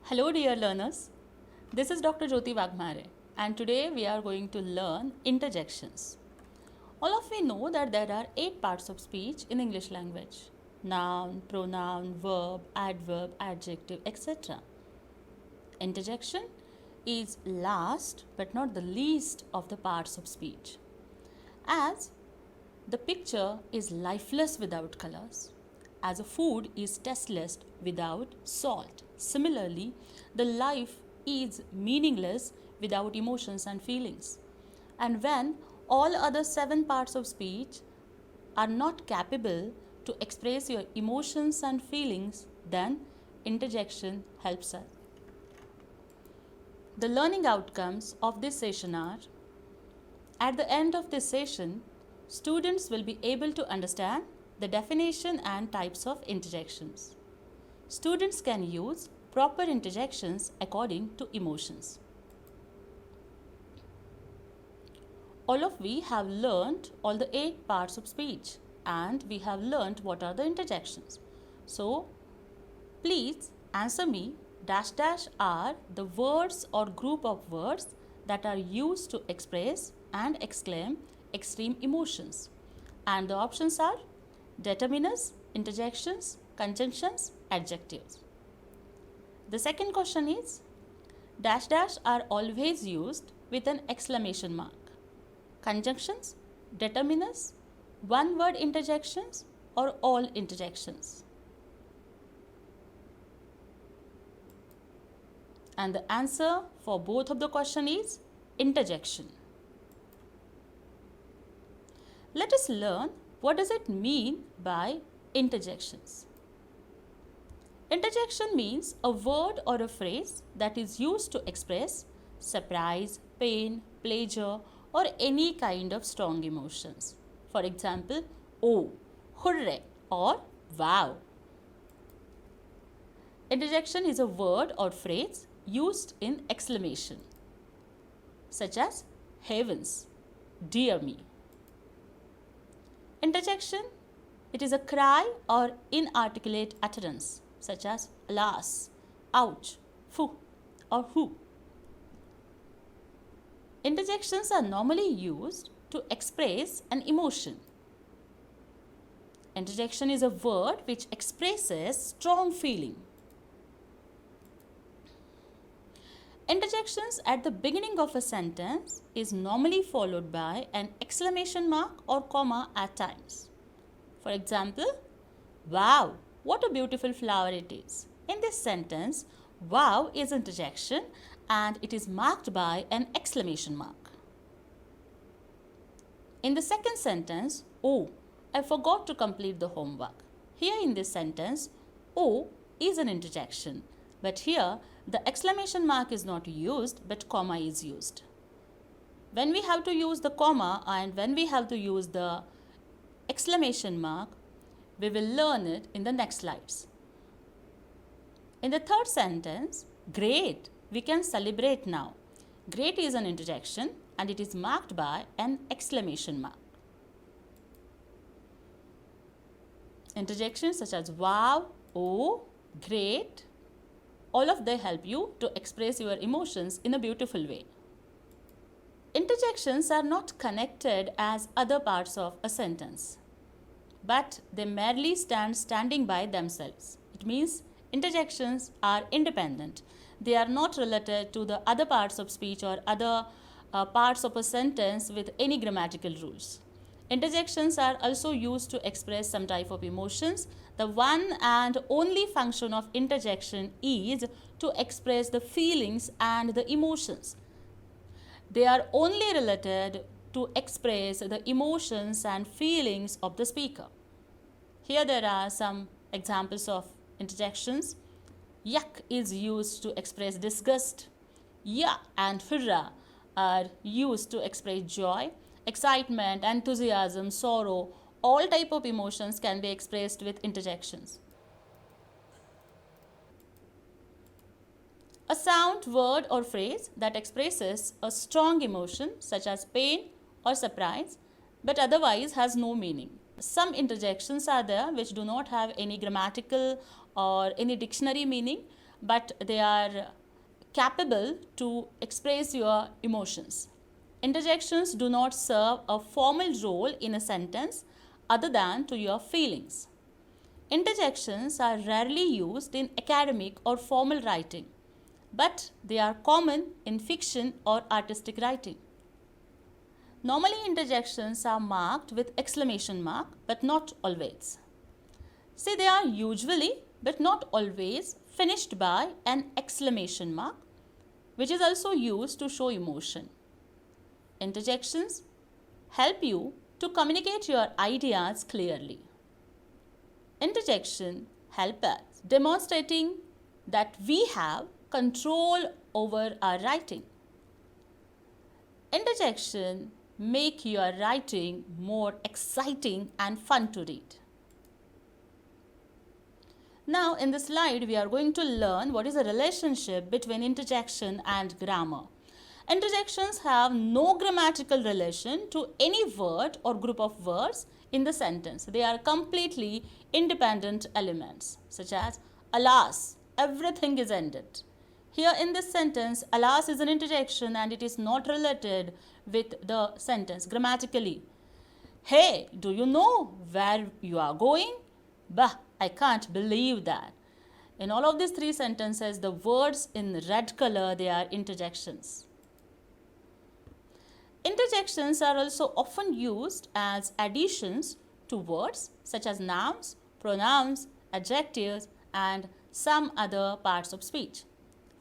Hello dear learners, this is Dr. Jyoti Wagmare and today we are going to learn interjections. All of we know that there are 8 parts of speech in English language: noun, pronoun, verb, adverb, adjective, etc. Interjection is last but not the least of the parts of speech, as the picture is lifeless without colors, as a food is tasteless without salt. Similarly, the life is meaningless without emotions and feelings. And when all other 7 parts of speech are not capable to express your emotions and feelings, then interjection helps us. The learning outcomes of this session are: at the end of this session, students will be able to understand the definition and types of interjections. Students can use proper interjections according to emotions. All of we have learned all the 8 parts of speech and we have learned what are the interjections. So, please answer me. Dash dash are the words or group of words that are used to express and exclaim extreme emotions. And the options are determiners, interjections, conjunctions, adjectives. The second question is, dash dash are always used with an exclamation mark. Conjunctions, determiners, one word interjections or all interjections. And the answer for both of the question is interjection. Let us learn what does it mean by interjections. Interjection means a word or a phrase that is used to express surprise, pain, pleasure, or any kind of strong emotions. For example, oh, hooray, or wow. Interjection is a word or phrase used in exclamation, such as heavens, dear me. Interjection, it is a cry or inarticulate utterance, such as alas, ouch, phew, or who. Interjections are normally used to express an emotion. Interjection is a word which expresses strong feeling. Interjections at the beginning of a sentence is normally followed by an exclamation mark or comma at times. For example, wow, what a beautiful flower it is. In this sentence, wow is interjection and it is marked by an exclamation mark. In the second sentence, oh, I forgot to complete the homework. Here in this sentence, oh is an interjection, but here the exclamation mark is not used but comma is used. When we have to use the comma and when we have to use the exclamation mark, we will learn it in the next slides. In the third sentence, great, we can celebrate now. Great is an interjection and it is marked by an exclamation mark. Interjections such as wow, oh, great, all of them help you to express your emotions in a beautiful way. Interjections are not connected as other parts of a sentence, but they merely standing by themselves. It means interjections are independent. They are not related to the other parts of speech or other parts of a sentence with any grammatical rules. Interjections are also used to express some type of emotions. The one and only function of interjection is to express the feelings and the emotions. They are only related to express the emotions and feelings of the speaker. Here there are some examples of interjections. Yuck is used to express disgust. Yeah and hurrah are used to express joy. Excitement, enthusiasm, sorrow, all type of emotions can be expressed with interjections. A sound, word or phrase that expresses a strong emotion such as pain or surprise but otherwise has no meaning. Some interjections are there which do not have any grammatical or any dictionary meaning, but they are capable to express your emotions. Interjections do not serve a formal role in a sentence other than to your feelings. Interjections are rarely used in academic or formal writing, but they are common in fiction or artistic writing. Normally, interjections are marked with exclamation mark, but not always. See, they are usually, but not always, finished by an exclamation mark, which is also used to show emotion. Interjections help you to communicate your ideas clearly. Interjection help us demonstrating that we have control over our writing. Interjection make your writing more exciting and fun to read. Now in this slide we are going to learn what is the relationship between interjection and grammar. Interjections have no grammatical relation to any word or group of words in the sentence. They are completely independent elements, such as alas, everything is ended. Here in this sentence, alas is an interjection and it is not related with the sentence grammatically. Hey, do you know where you are going? Bah, I can't believe that. In all of these three sentences, the words in red color, they are interjections. Interjections are also often used as additions to words such as nouns, pronouns, adjectives, and some other parts of speech.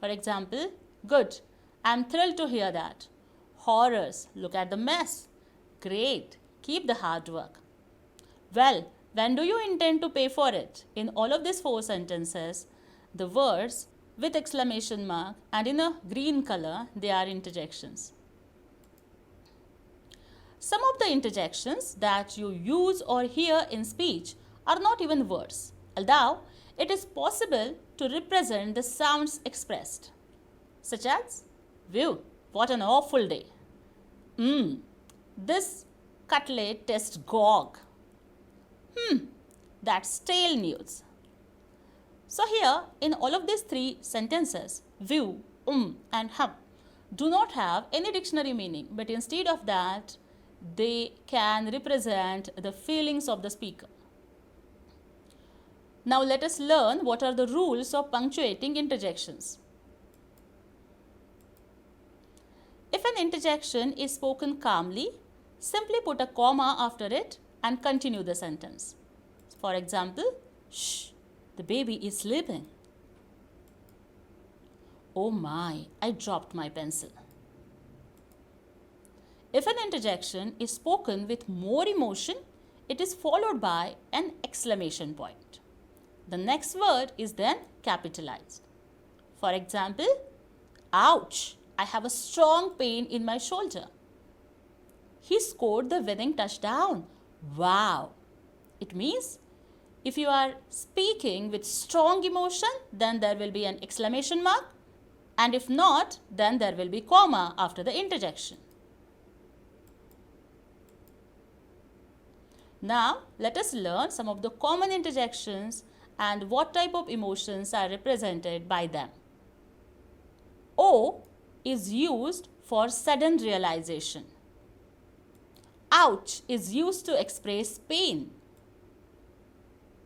For example, good, I'm thrilled to hear that. Horrors, look at the mess. Great, keep the hard work. Well, when do you intend to pay for it? In all of these four sentences, the words with exclamation mark and in a green color, they are interjections. Some of the interjections that you use or hear in speech are not even words, although it is possible to represent the sounds expressed, such as, "Whew, what an awful day. This cutlet tastes gog. That's stale news." So here, in all of these three sentences, "view," and "hum" do not have any dictionary meaning, but instead of that, they can represent the feelings of the speaker. Now let us learn what are the rules of punctuating interjections. If an interjection is spoken calmly, simply put a comma after it and continue the sentence. For example, "Shh, the baby is sleeping." "Oh my, I dropped my pencil." If an interjection is spoken with more emotion, it is followed by an exclamation point. The next word is then capitalized. For example, "Ouch, I have a strong pain in my shoulder." "He scored the winning touchdown. Wow." It means if you are speaking with strong emotion, then there will be an exclamation mark, and if not, then there will be comma after the interjection. Now, let us learn some of the common interjections and what type of emotions are represented by them. O is used for sudden realization. Ouch is used to express pain.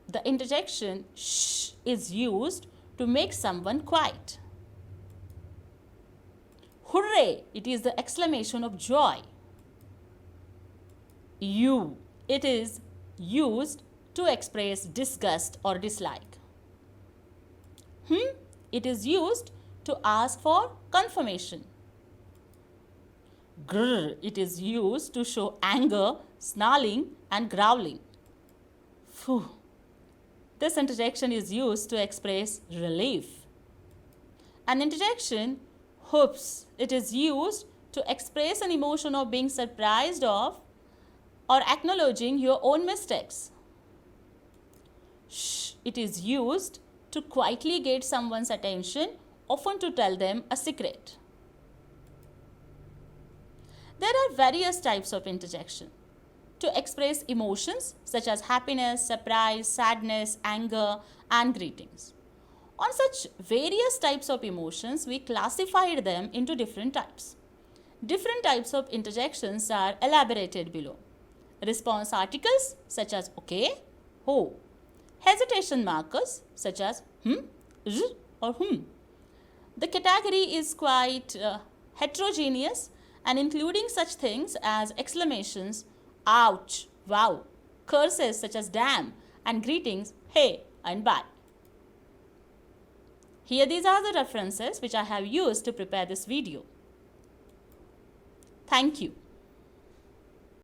The interjection "shh" is used to make someone quiet. Hooray! It is the exclamation of joy. You. It is used to express disgust or dislike. It is used to ask for confirmation. Grr. It is used to show anger, snarling, and growling. Phew. This interjection is used to express relief. An interjection, "Whoops," it is used to express an emotion of being surprised of or acknowledging your own mistakes. Shh, it is used to quietly get someone's attention, often to tell them a secret. There are various types of interjection to express emotions such as happiness, surprise, sadness, anger, and greetings. On such various types of emotions, we classified them into different types. Different types of interjections are elaborated below. Response articles such as okay, ho. Hesitation markers such as or The category is quite heterogeneous and including such things as exclamations, ouch, wow, curses such as damn, and greetings, hey and bye. Here these are the references which I have used to prepare this video. Thank you.